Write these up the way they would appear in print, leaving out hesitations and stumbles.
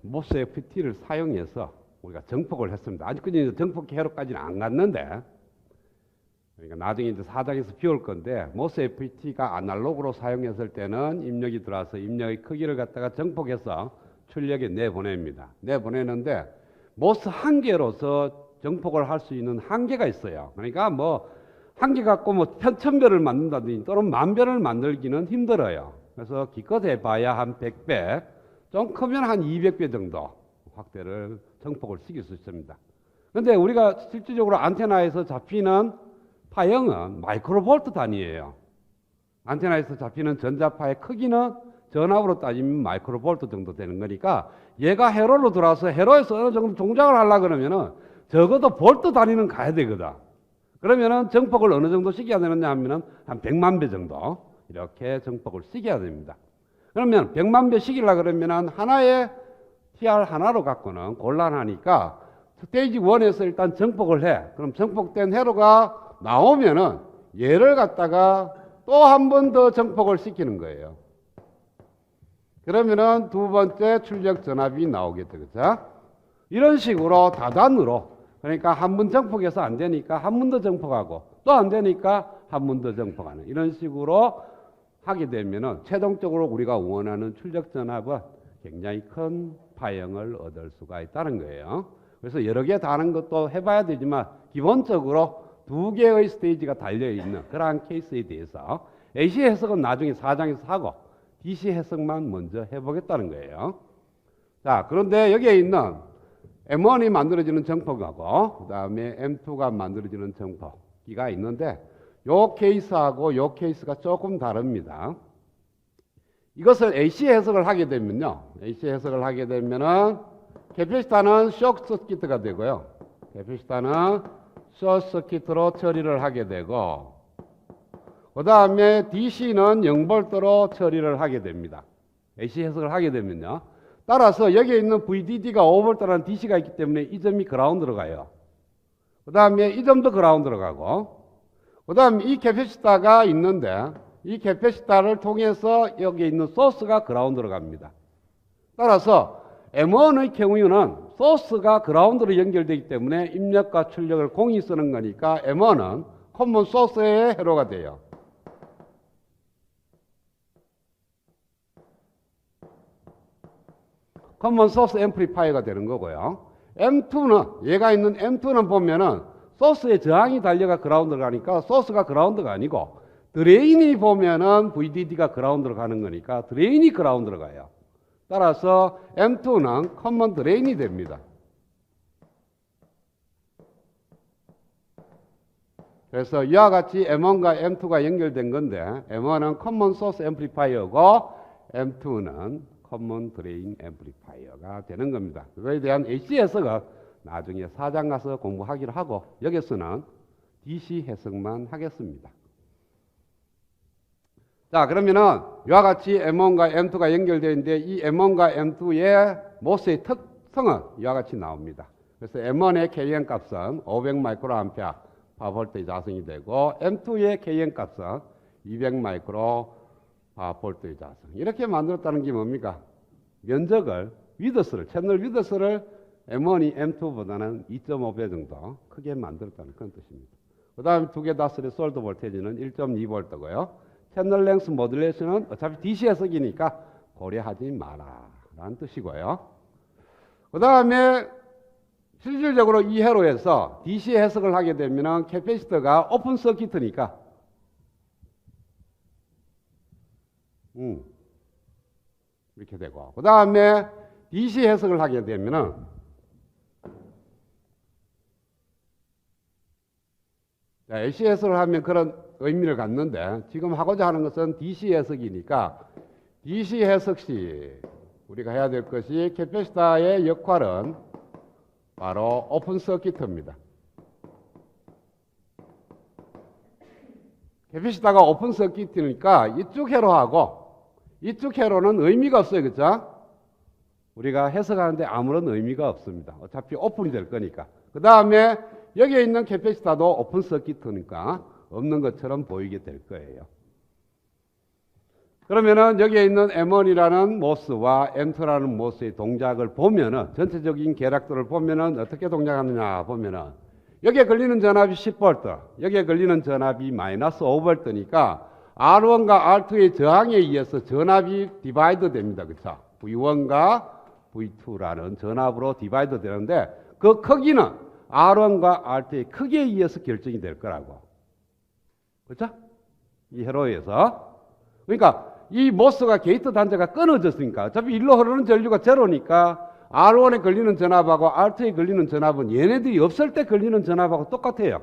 모스 FT를 사용해서 우리가 정폭을 했습니다. 아직까지 정폭 회로까지는 안 갔는데, 그러니까 나중에 이제 4장에서 비울 건데, 모스 FT가 아날로그로 사용했을 때는 입력이 들어와서 입력의 크기를 갖다가 정폭해서 출력에 내보냅니다. 내보내는데 모스 한 개로서 정폭을 할 수 있는 한계가 있어요. 그러니까 뭐 한계 갖고 뭐 천배를 만든다든지 또는 만배를 만들기는 힘들어요. 그래서 기껏 해봐야 한 100배, 좀 크면 한 200배 정도 확대를 정폭을 시킬 수 있습니다. 그런데 우리가 실질적으로 안테나에서 잡히는 파형은 마이크로볼트 단위예요. 안테나에서 잡히는 전자파의 크기는 전압으로 따지면 마이크로볼트 정도 되는 거니까 얘가 회로로 들어와서 회로에서 어느 정도 동작을 하려고 그러면은 적어도 볼트 단위는 가야 되거든. 그러면은 정폭을 어느 정도 시켜야 되느냐 하면은 한 100만 배 정도 이렇게 정폭을 시켜야 됩니다. 그러면 100만 배 시키려고 그러면은 하나의 TR 하나로 갖고는 곤란하니까 스테이지 1에서 일단 정폭을 해. 그럼 정폭된 회로가 나오면은 얘를 갖다가 또 한 번 더 정폭을 시키는 거예요. 그러면은 두 번째 출력 전압이 나오겠죠. 그죠? 이런 식으로 다단으로, 그러니까 한 번 정폭해서 안 되니까 한 번 더 정폭하고 또 안 되니까 한 번 더 정폭하는 이런 식으로 하게 되면은 최종적으로 우리가 원하는 출력 전압은 굉장히 큰 파형을 얻을 수가 있다는 거예요. 그래서 여러 개 다른 것도 해봐야 되지만 기본적으로 두 개의 스테이지가 달려있는 그러한 케이스에 대해서 AC 해석은 나중에 4장에서 하고 DC 해석만 먼저 해보겠다는 거예요. 자, 그런데 여기에 있는 M1이 만들어지는 정폭하고 그 다음에 M2가 만들어지는 정폭기가 있는데 요 케이스하고 요 케이스가 조금 다릅니다. 이것을 AC 해석을 하게 되면요. AC 해석을 하게 되면은 캐패시터는 쇼크 서키트가 되고요. 캐패시터는 쇼크 서키트로 처리를 하게 되고 그 다음에 DC는 0볼트로 처리를 하게 됩니다. AC 해석을 하게 되면요. 따라서 여기에 있는 VDD가 5볼트라는 DC가 있기 때문에 이 점이 그라운드로 가요. 그 다음에 이 점도 그라운드로 가고 그 다음에 이 캐패시터가 있는데 이 캐패시터를 통해서 여기에 있는 소스가 그라운드로 갑니다. 따라서 M1의 경우에는 소스가 그라운드로 연결되기 때문에 입력과 출력을 공이 쓰는 거니까 M1은 커먼 소스의 회로가 돼요. 커먼 소스 앰플리파이어가 되는 거고요. M2는 얘가 있는 M2는 보면은 소스에 저항이 달려가 그라운드로 가니까 소스가 그라운드가 아니고 드레인이 보면은 VDD가 그라운드로 가는 거니까 드레인이 그라운드로 가요. 따라서 M2는 커먼 드레인이 됩니다. 그래서 이와 같이 M1과 M2가 연결된 건데 M1은 커먼 소스 앰플리파이어고 M2는 커먼 드레인 앰플리파이어가 되는 겁니다. 그거에 대한 AC 해석은 나중에 4장 가서 공부하기로 하고 여기서는 DC 해석만 하겠습니다. 자, 그러면은 이와 같이 M1과 M2가 연결되어 있는데 이 M1과 M2의 모스의 특성은 이와 같이 나옵니다. 그래서 M1의 KN 값은 500 마이크로암페어 파볼트의 자성이 되고 M2의 KN 값은 200 마이크로 볼트의 자성. 이렇게 만들었다는 게 뭡니까? 면적을, 위드스를, 채널 위드스를 M1이 M2보다는 2.5배 정도 크게 만들었다는 그런 뜻입니다. 그 다음에 두 개 다 스레솔드 볼테이지는 1.2V고요. 채널 랭스 모듈레이션은 어차피 DC 해석이니까 고려하지 마라 라는 뜻이고요. 그 다음에 실질적으로 이 회로에서 DC 해석을 하게 되면 캐패시터가 오픈 서키트니까 이렇게 되고 그 다음에 DC 해석을 하게 되면은 AC 해석을 하면 그런 의미를 갖는데 지금 하고자 하는 것은 DC 해석이니까 DC 해석 시 우리가 해야 될 것이 캐패시터의 역할은 바로 오픈 서키트입니다. 캐패시터가 오픈 서키트니까 이쪽 회로하고 이쪽 회로는 의미가 없어요. 그렇죠? 우리가 해석하는데 아무런 의미가 없습니다. 어차피 오픈이 될 거니까. 그 다음에 여기에 있는 캐패시터도 오픈 서키트니까 없는 것처럼 보이게 될 거예요. 그러면은 여기에 있는 M1이라는 모스와 M2라는 모스의 동작을 보면은 전체적인 계략도를 보면은 어떻게 동작하느냐 보면은 여기에 걸리는 전압이 10V, 여기에 걸리는 전압이 마이너스 5V니까 R1과 R2의 저항에 의해서 전압이 디바이드 됩니다. 그렇죠? V1과 V2라는 전압으로 디바이드 되는데 그 크기는 R1과 R2의 크기에 의해서 결정이 될 거라고. 그렇죠? 이 회로에서. 그러니까 이 모스가 게이트 단자가 끊어졌으니까 어차피 일로 흐르는 전류가 제로니까 R1에 걸리는 전압하고 R2에 걸리는 전압은 얘네들이 없을 때 걸리는 전압하고 똑같아요.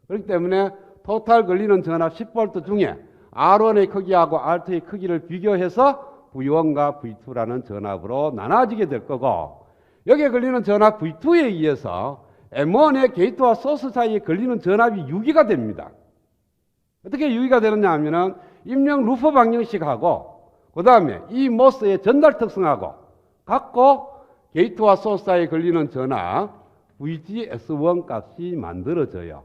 그렇기 때문에 토탈 걸리는 전압 10V 중에 R1의 크기하고 R2의 크기를 비교해서 V1과 V2라는 전압으로 나눠지게 될 거고 여기에 걸리는 전압 V2에 의해서 M1의 게이트와 소스 사이에 걸리는 전압이 유기가 됩니다. 어떻게 유기가 되느냐 하면은 입력 루프 방정식하고 그 다음에 이 모스의 전달 특성하고 갖고 게이트와 소스 사이에 걸리는 전압 VGS1 값이 만들어져요.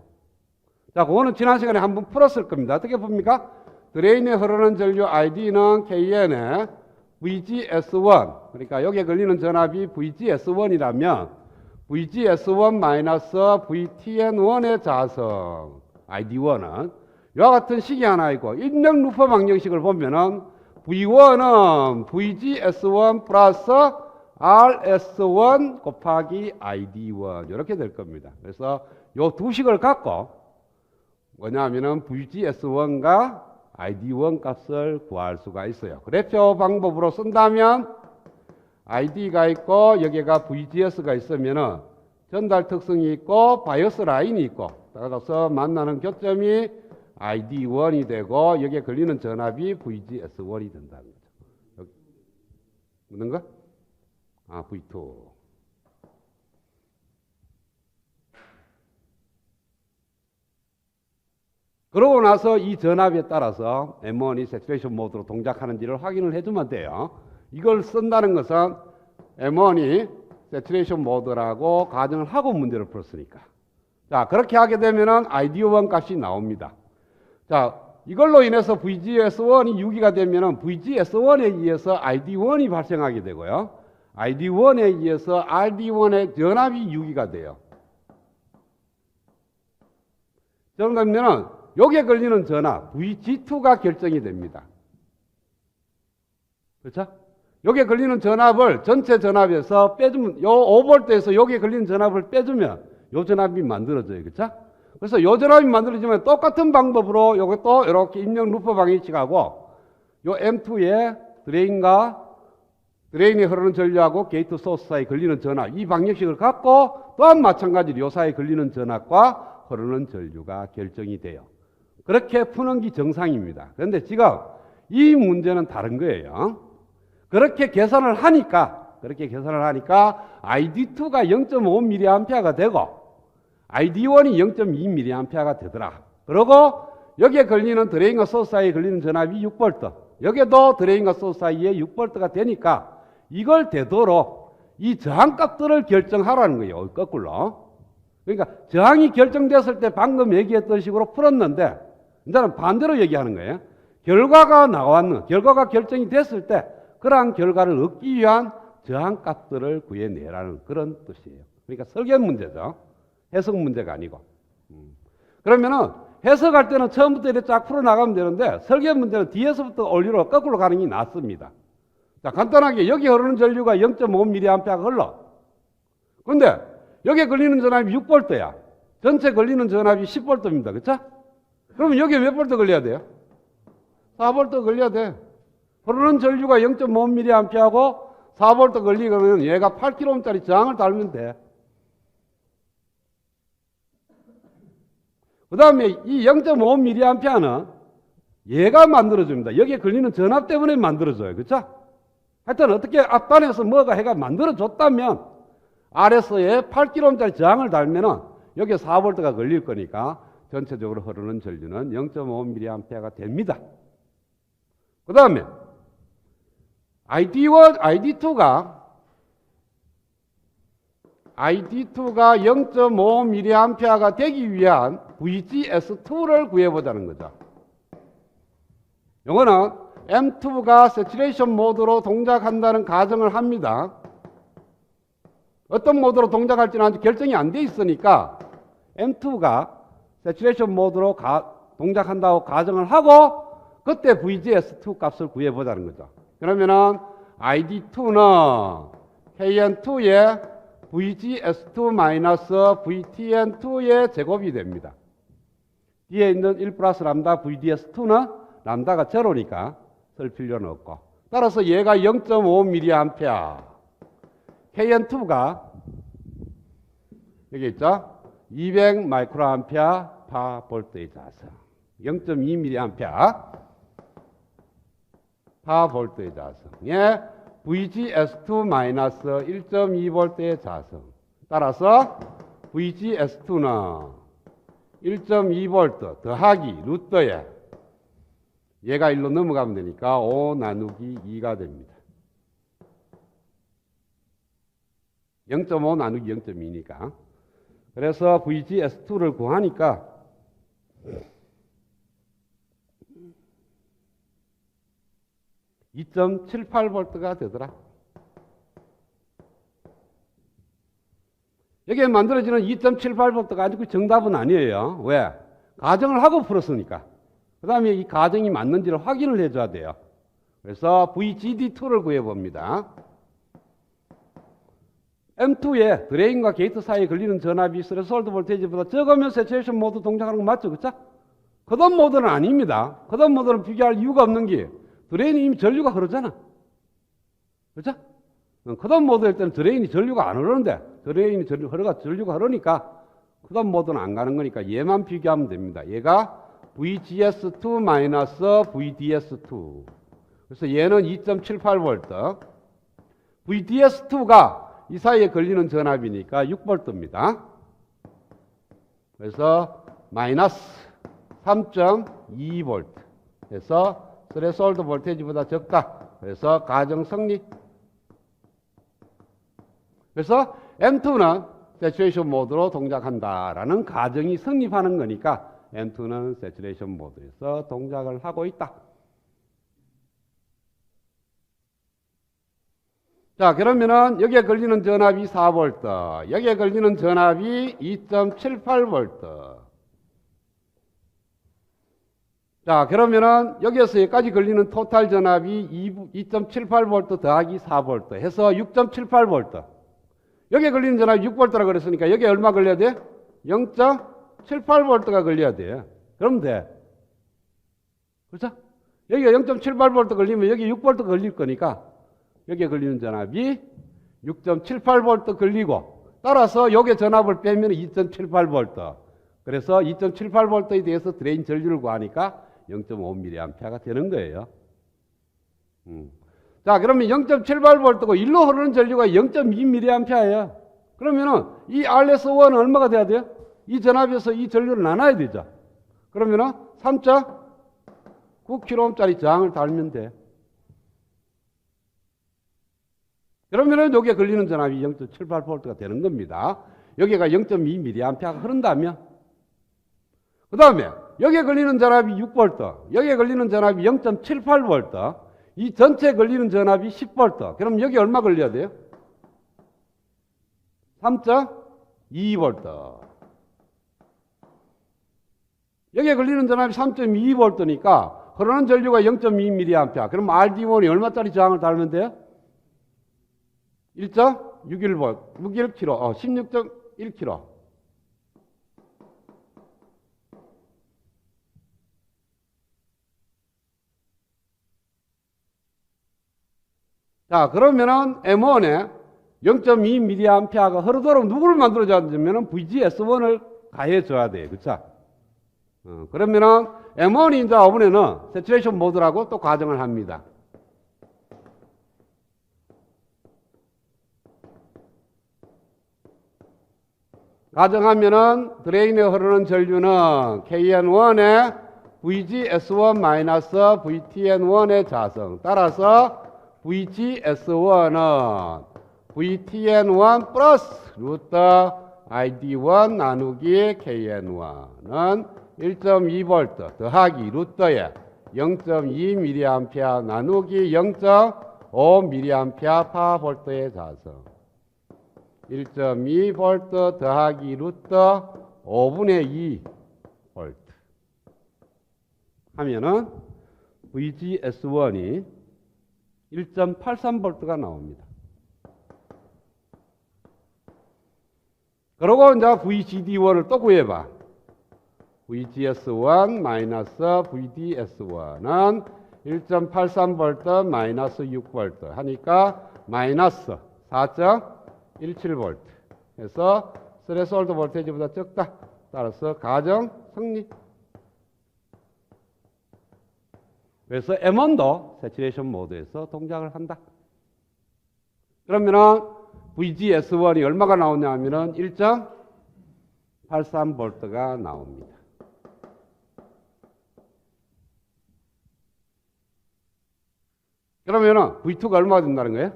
자, 그거는 지난 시간에 한번 풀었을 겁니다. 어떻게 풉니까? 드레인에 흐르는 전류 ID는 KN의 VGS1 그러니까 여기에 걸리는 전압이 VGS1이라면 VGS1 VTN1의 자성 ID1은 이와 같은 식이 하나 있고 입력 루프 방정식을 보면은 V1은 VGS1 플러스 RS1 곱하기 ID1 이렇게 될 겁니다. 그래서 요 두 식을 갖고 뭐냐면은 VGS1과 ID1 값을 구할 수가 있어요. 그래프 방법으로 쓴다면 ID가 있고 여기가 VGS가 있으면은 전달 특성이 있고 바이어스 라인이 있고 따라서 만나는 교점이 ID1이 되고 여기에 걸리는 전압이 VGS1이 된다는 거죠. 여기 묻는 거? 아, V2. 그러고 나서 이 전압에 따라서 M1이 세츄레이션 모드로 동작하는지를 확인을 해주면 돼요. 이걸 쓴다는 것은 M1이 세츄레이션 모드라고 가정을 하고 문제를 풀었으니까. 자, 그렇게 하게 되면은 ID1 값이 나옵니다. 자, 이걸로 인해서 VGS1이 유기가 되면은 VGS1에 의해서 ID1이 발생하게 되고요. ID1에 의해서 RD1의 전압이 유기가 돼요. 그러면은 여기에 걸리는 전압 VG2가 결정이 됩니다. 그렇죠? 여기에 걸리는 전압을 전체 전압에서 빼주면 요 5V에서 여기에 걸리는 전압을 빼주면 요 전압이 만들어져요. 그렇죠? 그래서 요 전압이 만들어지면 똑같은 방법으로 요것도 이렇게 입력 루프 방정식하고 요 M2의 드레인에 흐르는 전류하고 게이트 소스 사이에 걸리는 전압 이 방정식을 갖고 또한 마찬가지로 요 사이에 걸리는 전압과 흐르는 전류가 결정이 돼요. 그렇게 푸는 게 정상입니다. 그런데 지금 이 문제는 다른 거예요. 그렇게 계산을 하니까 ID2가 0.5mA가 되고 ID1이 0.2mA가 되더라. 그리고 여기에 걸리는 드레인과 소스 사이에 걸리는 전압이 6V. 여기에도 드레인과 소스 사이에 6V가 되니까 이걸 되도록 이 저항값들을 결정하라는 거예요. 거꾸로. 그러니까 저항이 결정됐을 때 방금 얘기했던 식으로 풀었는데 이제는 반대로 얘기하는 거예요. 결과가 결정이 됐을 때 그러한 결과를 얻기 위한 저항값들을 구해내라는 그런 뜻이에요. 그러니까 설계 문제죠. 해석 문제가 아니고. 그러면은 해석할 때는 처음부터 이렇게 쫙 풀어나가면 되는데 설계 문제는 뒤에서부터 원리로 거꾸로 가는 게 낫습니다. 자, 간단하게 여기 흐르는 전류가 0.5mA가 흘러. 그런데 여기에 걸리는 전압이 6V야. 전체 걸리는 전압이 10V입니다. 그렇죠? 그러면 여기에 몇 V 걸려야 돼요? 4V 걸려야 돼. 흐르는 전류가 0.5mA하고 4V 걸리면 얘가 8kΩ짜리 저항을 달면 돼. 그 다음에 이 0.5mA는 얘가 만들어줍니다. 여기에 걸리는 전압 때문에 만들어져요. 그렇죠? 하여튼 어떻게 앞단에서 뭐가 해가 만들어줬다면 RS에 8kΩ짜리 저항을 달면은 여기에 4V가 걸릴 거니까 전체적으로 흐르는 전류는 0.5mA가 됩니다. 그 다음에 ID2가 0.5mA가 되기 위한 VGS2를 구해보자는 거죠. 이거는 M2가 세츄레이션 모드로 동작한다는 가정을 합니다. 어떤 모드로 동작할지는 아직 결정이 안 돼 있으니까 M2가 세츄레이션 모드로 동작한다고 가정을 하고 그때 VGS2 값을 구해보자는 거죠. 그러면은 ID2는 KN2의 VGS2 마이너스 VTN2의 제곱이 됩니다. 뒤에 있는 1 플러스 람다 VDS2는 람다가 제로니까 쓸 필요는 없고 따라서 얘가 0.5mA KN2가 여기 있죠? 200 마이크로암페어 파 볼트의 자성 0.2mA 파 볼트의 자성에 VGS2 마이너스 1.2V의 자성 따라서 VGS2는 1.2V 더하기 루터에 얘가 1로 넘어가면 되니까 5 나누기 2가 됩니다. 0.5 나누기 0.2니까 그래서 VGS2를 구하니까 2.78V가 되더라. 여기에 만들어지는 2.78V가 아직 정답은 아니에요. 왜? 가정을 하고 풀었으니까. 그 다음에 이 가정이 맞는지를 확인을 해줘야 돼요. 그래서 VGD2를 구해봅니다. M2에 드레인과 게이트 사이에 걸리는 전압이 스레스홀드 볼테이지보다 적으면 세츄레이션 모드 동작하는 거 맞죠? 그쵸? 컷오프 모드는 아닙니다. 컷오프 모드는 비교할 이유가 없는 게 드레인이 이미 전류가 흐르잖아. 그렇죠? 컷오프 모드일 때는 드레인이 전류가 안 흐르는데 드레인이 전류가 흐르니까 컷오프 모드는 안 가는 거니까 얘만 비교하면 됩니다. 얘가 VGS2 마이너스 VDS2 그래서 얘는 2.78V VDS2가 이 사이에 걸리는 전압이니까 6V입니다. 그래서 마이너스 3.2V 그래서 스레스홀드 볼테이지보다 적다. 그래서 가정 성립. 그래서 M2는 세츄레이션 모드로 동작한다라는 가정이 성립하는 거니까 M2는 세츄레이션 모드에서 동작을 하고 있다. 자, 그러면은 여기에 걸리는 전압이 4V, 여기에 걸리는 전압이 2.78V. 자, 그러면은 여기에서 여기까지 걸리는 토탈 전압이 2.78V 더하기 4V 해서 6.78V. 여기에 걸리는 전압이 6V라고 그랬으니까 여기에 얼마 걸려야 돼? 0.78V가 걸려야 돼. 그러면 돼. 그렇죠? 여기가 0.78V 걸리면 여기 6V 걸릴 거니까 여기에 걸리는 전압이 6.78V 걸리고 따라서 여기에 전압을 빼면 2.78V. 그래서 2.78V에 대해서 드레인 전류를 구하니까 0.5mA가 되는 거예요. 자, 그러면 0.78V고 1로 흐르는 전류가 0.2mA예요. 그러면은 이 RS1은 얼마가 돼야 돼요? 이 전압에서 이 전류를 나눠야 되죠. 그러면은 3.9kΩ짜리 저항을 달면 돼. 그러면은 여기에 걸리는 전압이 0.78V가 되는 겁니다. 여기가 0.2mA가 흐른다면 그 다음에 여기에 걸리는 전압이 6V, 여기에 걸리는 전압이 0.78V, 이 전체에 걸리는 전압이 10V. 그럼 여기 얼마 걸려야 돼요? 3.2V. 여기에 걸리는 전압이 3.2V니까 흐르는 전류가 0.2mA. 그럼 RD1이 얼마짜리 저항을 달면 돼요? 1.61V, 61kg, 16.1kg. 자, 그러면은 M1에 0.2mA가 흐르도록 누구를 만들어줘야 되냐면은 VGS1을 가해줘야 돼요. 그쵸? 그러면은 M1이 이제 이번에는 세츄레이션 모드라고 또 가정을 합니다. 가정하면은 드레인에 흐르는 전류는 KN1에 VGS1 VTN1의 자성 따라서 VGS1은 VTN1 플러스 루터 ID1 나누기 KN1은 1.2V 더하기 루터에 0.2mA 나누기 0.5mA 파볼트의 자성 1.2V 더하기 루트 5분의 2V 하면은 VGS1이 1.83V가 나옵니다. 그리고 이제 VGD1을 또 구해봐. VGS1 마이너스 VDS1은 1.83V 마이너스 6V 하니까 마이너스 4.17V 해서 스레스홀드 볼테이지보다 적다. 따라서 가정 성립. 그래서 M1도 세츄레이션 모드에서 동작을 한다. 그러면은 VGS1이 얼마가 나오냐 하면은 1.83V가 나옵니다. 그러면은 V2가 얼마가 된다는 거예요?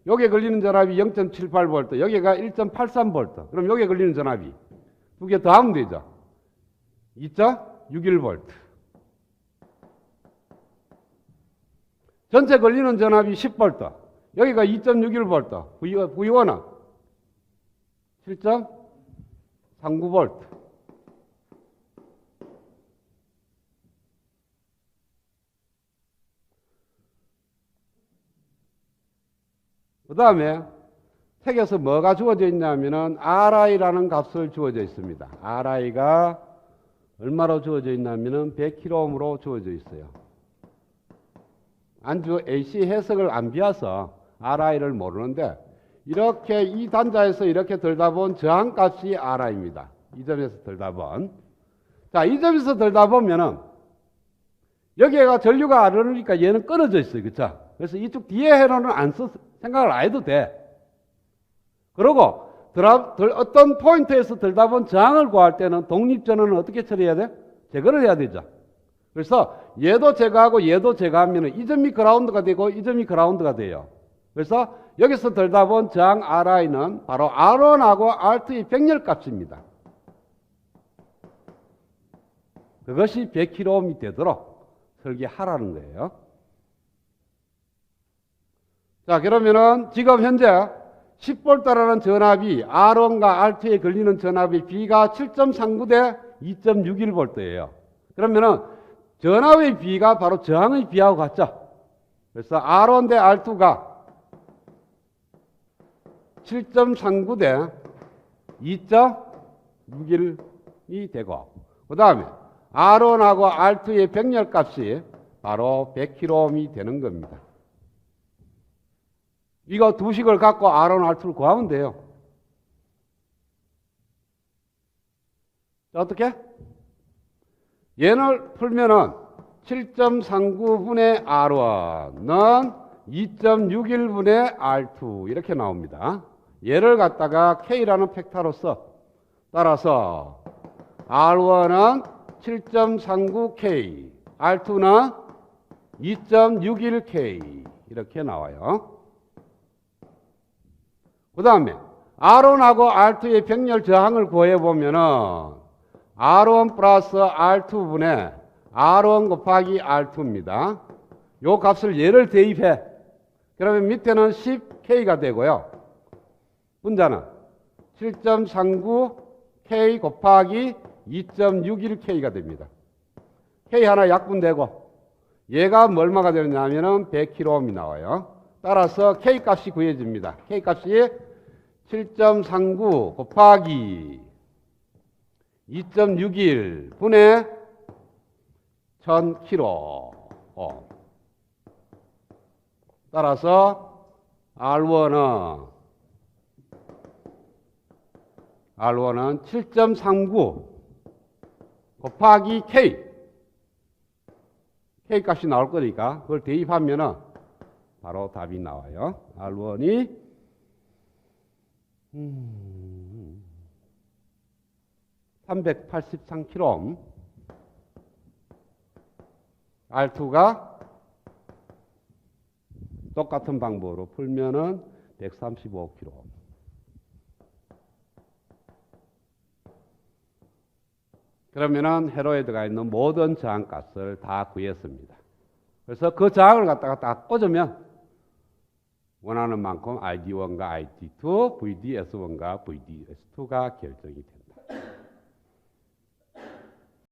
여기에 걸리는 전압이 0.78V, 여기가 1.83V. 그럼 여기에 걸리는 전압이 두 개 더하면 되죠. 2.61V. 전체 걸리는 전압이 10V. 여기가 2.61V. V1은 7.39V. 그 다음에 책에서 뭐가 주어져 있냐면은 RI라는 값을 주어져 있습니다. RI가 얼마로 주어져 있냐면은 100kΩ로 주어져 있어요. 안주 AC 해석을 안 비워서 RI를 모르는데 이렇게 이 단자에서 이렇게 들다 본 저항값이 RI입니다. 이 점에서 들다 본. 자, 이 점에서 들다 보면은 여기가 전류가 안 흐르니까 얘는 끊어져 있어요. 그쵸? 그래서 이쪽 뒤에 회로는 안 써, 생각을 안 해도 돼. 그리고 어떤 포인트에서 들다 본 저항을 구할 때는 독립전원은 어떻게 처리해야 돼? 제거를 해야 되죠. 그래서 얘도 제거하고 얘도 제거하면 이 점이 그라운드가 되고 이 점이 그라운드가 돼요. 그래서 여기서 들다 본 저항 RI는 바로 R1하고 R2의 병렬값입니다. 그것이 100kΩ이 되도록 설계하라는 거예요. 자, 그러면은 지금 현재 10V라는 전압이 R1과 R2에 걸리는 전압이 B가 7.39 대 2.61V예요. 그러면은 전압의 B가 바로 저항의 B하고 같죠? 그래서 R1 대 R2가 7.39 대 2.61이 되고, 그 다음에 R1하고 R2의 병렬값이 바로 100kΩ이 되는 겁니다. 이거 두 식을 갖고 R1, R2를 구하면 돼요. 자, 어떻게? 얘를 풀면은 7.39분의 R1는 2.61분의 R2 이렇게 나옵니다. 얘를 갖다가 K라는 팩터로서 따라서 R1은 7.39K, R2는 2.61K 이렇게 나와요. 그 다음에 R1하고 R2의 병렬 저항을 구해보면은 R1 플러스 R2분의 R1 곱하기 R2입니다. 요 값을 얘를 대입해. 그러면 밑에는 10K가 되고요. 분자는 7.39K 곱하기 2.61K가 됩니다. K 하나 약분되고 얘가 얼마가 되느냐 하면은 100kΩ이 나와요. 따라서 K 값이 구해집니다. K 값이 7.39 곱하기 2.61 분의 1000kΩ. 따라서 R1은 7.39 곱하기 K. K 값이 나올 거니까 그걸 대입하면은 바로 답이 나와요. R1이 383kΩ, R2가 똑같은 방법으로 풀면은 135kΩ. 그러면은 회로에 들어가 있는 모든 저항값을 다 구했습니다. 그래서 그 저항을 갖다가 딱 꽂으면 원하는 만큼 ID1과 ID2, VDS1과 VDS2가 결정이 됩니다.